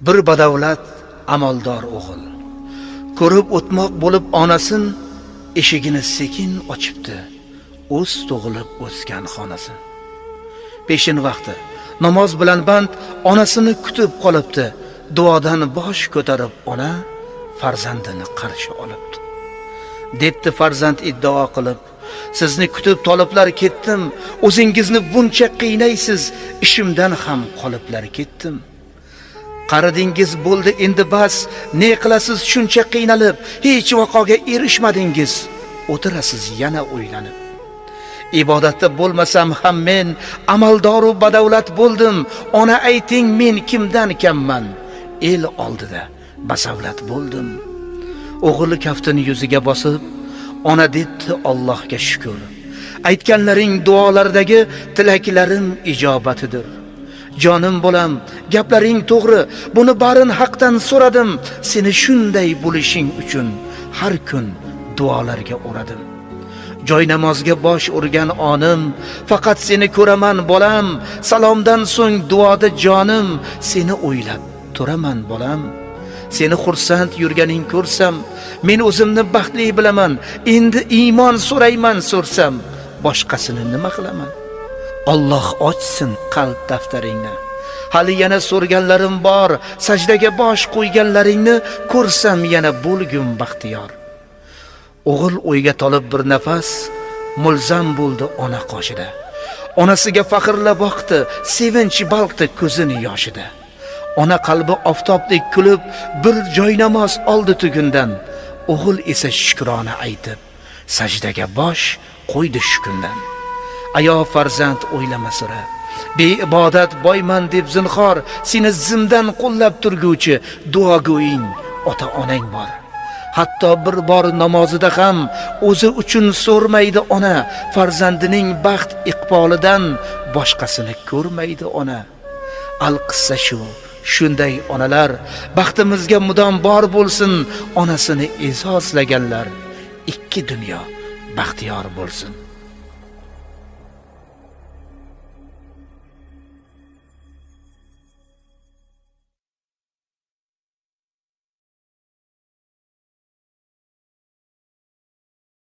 Bir badavlat amaldor o'g'il ko'rib o'tmoq bo'lib onasin, eshigini sekin ochibdi, o'z tug'ilib o'sgan xonasin. Peshin vaqti namoz bilan band onasini kutib qolibdi, duodan bosh ko'tarib ona farzandini qarshi olibdi. Debdi farzand iddao qilib, sizni kutib toliblar ketdim, o'zingizni buncha qiynaysiz, ishimdan ham qoliblar ketdim. Qaridingiz bo'ldi endi bas, ne qilasiz shuncha qiynalib, hech vaqoga erishmadingiz, o'tirasiz yana o'ylanib. Ibodatda bo'lmasam ham men amaldoru badavlat bo'ldim, ona ayting men kimdan kamman, el oldida basavlat bo'ldim. O'g'li kaftini yuziga bosib, ona debdi Allohga shukr. Aytganlaring duolardagi tilaklarim ijobatidir. Jonim bolam, gaplaring to'g'ri, buni barin haqdan so'radim. Seni shunday bo'lishing uchun har kun duolarga o'radim. Joy namozga bosh urgan onim, faqat seni ko'raman bolam. Salomdan so'ng duoda jonim, seni o'ylab turaman bolam. Seni xursand yurganing ko'rsam, men o'zimni baxtli bilaman. Endi iymon so'rayman so'rsam, boshqasini nima qilaman? Alloh ochsin qalb daftaringni. Hali yana so'rganlarim bor, sajdaga bosh qo'yganlaringni ko'rsam yana bo'lgum baxtiyor. O'g'il o'yga tolib bir nafas mulzam bo'ldi ona qoshida. Onasiga faxrlab boqdi, sevinch balqdi ko'zini yoshida. Ona qalbi oftobdek kulib, bir joy namoz oldi tugundan. O'g'il esa shukrona aytib, sajdaga bosh qo'ydi shu kundan. Ayo farzand o'ylama sira, beibodat boyman deb zinhor, seni zimdan qo'llab turguvchi duogo'ying ota-onang bor. Hatto bir bor namozida ham o'zi uchun so'rmaydi ona, farzandining baxt iqbolidan boshqasini ko'rmaydi ona. Al-qissa shu, shunday onalar baxtimizga mudom bor bo'lsin, onasini e'zozlaganlar ikki dunyo baxtiyor bo'lsin.